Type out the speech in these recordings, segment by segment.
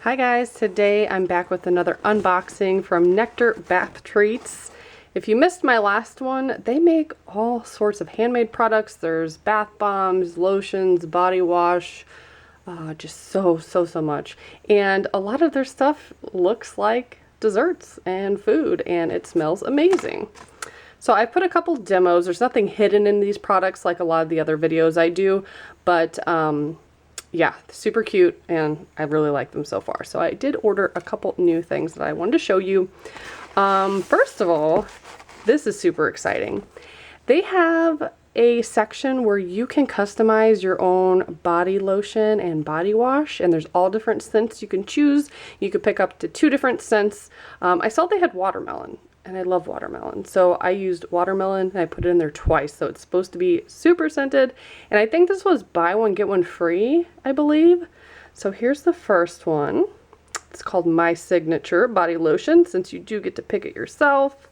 Hi guys, today I'm back with another unboxing from Nectar Bath Treats. If you missed my last one, they make all sorts of handmade products. There's bath bombs, lotions, body wash, just so much. And a lot of their stuff looks like desserts and food, and it smells amazing. So I put a couple demos. There's nothing hidden in these products like a lot of the other videos I do, but yeah, super cute, and I really like them so far. So I did order a couple new things that I wanted to show you. First of all, this is super exciting. They have a section where you can customize your own body lotion and body wash, and there's all different scents you can choose. You could pick up to 2 different scents. I saw they had watermelon, and I love watermelon. So I used watermelon and I put it in there twice. So it's supposed to be super scented. And I think this was buy one, get one free, I believe. So here's the first one. It's called My Signature Body Lotion, since you do get to pick it yourself.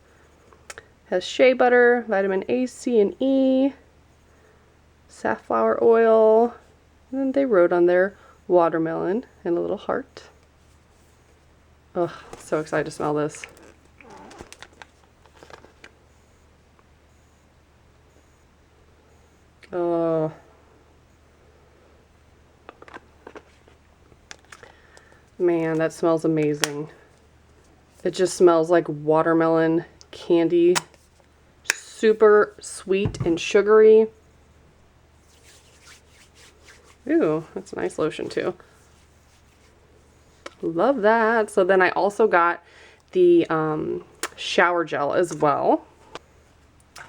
Has shea butter, vitamin A, C, and E, safflower oil, and then they wrote on there watermelon and a little heart. Ugh, so excited to smell this. Oh, man, that smells amazing. It just smells like watermelon candy, super sweet and sugary. Ooh, that's a nice lotion too. Love that. So then I also got the shower gel as well.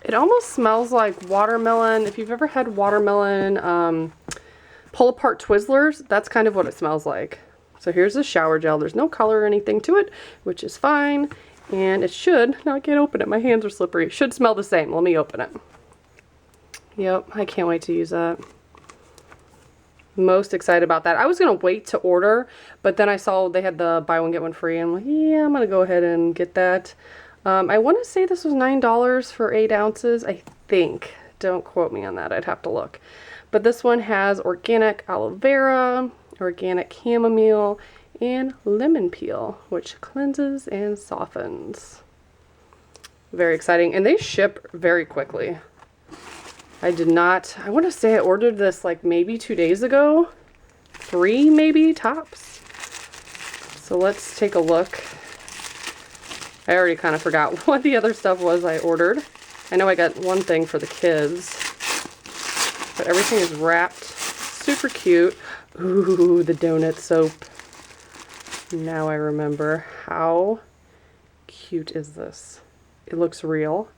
It almost smells like watermelon. If you've ever had watermelon pull apart Twizzlers, that's kind of what it smells like. So here's the shower gel. There's no color or anything to it, which is fine. And it should, no, I can't open it. My hands are slippery. It should smell the same. Let me open it. Yep, I can't wait to use that. Most excited about that. I was going to wait to order, but then I saw they had the buy one, get one free. And I'm like, yeah, I'm going to go ahead and get that. I want to say this was $9 for 8 ounces, I think. Don't quote me on that. I'd have to look. But this one has organic aloe vera, organic chamomile, and lemon peel, which cleanses and softens. Very exciting. And they ship very quickly. I want to say I ordered this like maybe 2 days ago. 3 maybe, tops. So let's take a look. I already kind of forgot what the other stuff was I ordered. I know I got one thing for the kids, but everything is wrapped super cute. Ooh, the donut soap. Now I remember. How cute is this? It looks real.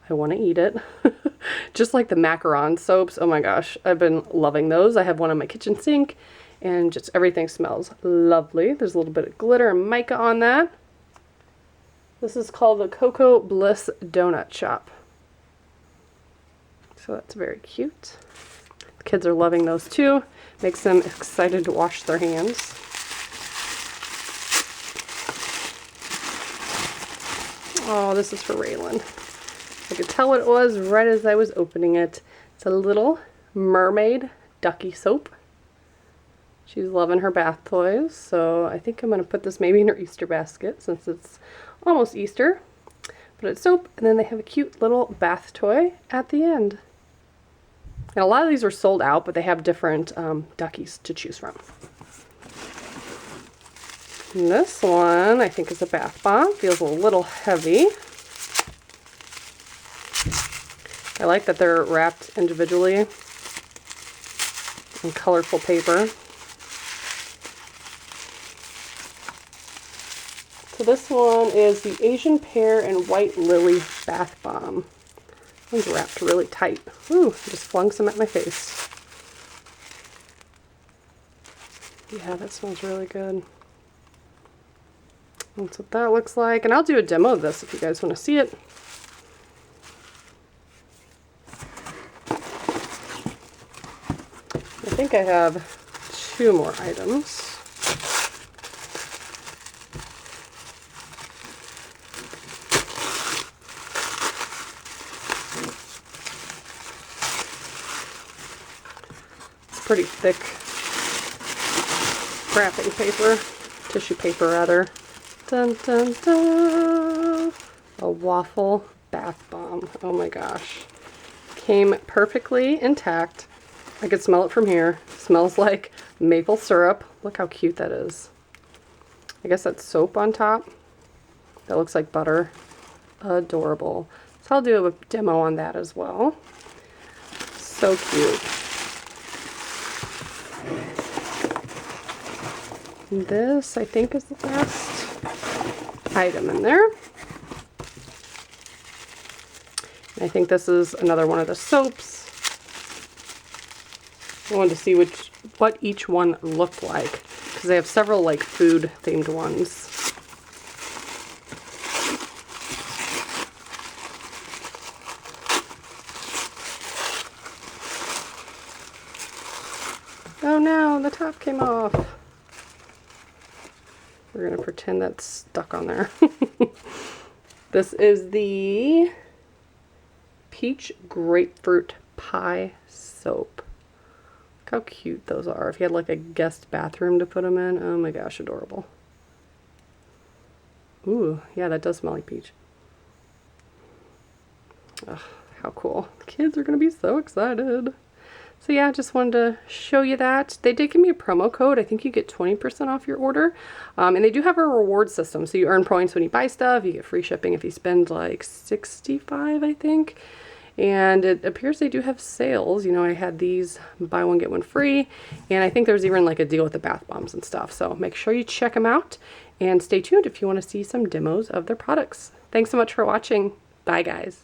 I want to eat it. Just like the macaron soaps. Oh my gosh, I've been loving those. I have one on my kitchen sink, and just everything smells lovely. There's a little bit of glitter and mica on that. This is called the Cocoa Bliss Donut Shop. So that's very cute. The kids are loving those too. Makes them excited to wash their hands. Oh, this is for Raylan. I could tell what it was right as I was opening it. It's a little mermaid ducky soap. She's loving her bath toys, so I think I'm going to put this maybe in her Easter basket since it's almost Easter. But it's soap, and then they have a cute little bath toy at the end. And a lot of these are sold out, but they have different duckies to choose from. And this one, I think, is a bath bomb. Feels a little heavy. I like that they're wrapped individually in colorful paper. So this one is the Asian Pear and White Lily Bath Bomb. One's wrapped really tight. Ooh, just flung some at my face. Yeah, that smells really good. That's what that looks like. And I'll do a demo of this if you guys want to see it. I think I have 2 more items. Pretty thick wrapping paper. tissue paper rather. Dun dun dun. A waffle bath bomb. Oh my gosh. Came perfectly intact. I could smell it from here. Smells like maple syrup. Look how cute that is. I guess that's soap on top. That looks like butter. Adorable. So I'll do a demo on that as well. So cute. And this, I think, is the last item in there. And I think this is another one of the soaps. I wanted to see what each one looked like, because they have several like food themed ones. Oh no, the top came off. We're gonna pretend that's stuck on there. This is the Peach Grapefruit Pie Soap. Look how cute those are. If you had like a guest bathroom to put them in, oh my gosh, adorable. Ooh, yeah, that does smell like peach. Ugh, how cool. The kids are gonna be so excited. So yeah, just wanted to show you that. They did give me a promo code. I think you get 20% off your order. And they do have a reward system. So you earn points when you buy stuff. You get free shipping if you spend like $65, I think. And it appears they do have sales. You know, I had these buy one, get one free. And I think there's even like a deal with the bath bombs and stuff. So make sure you check them out. And stay tuned if you want to see some demos of their products. Thanks so much for watching. Bye, guys.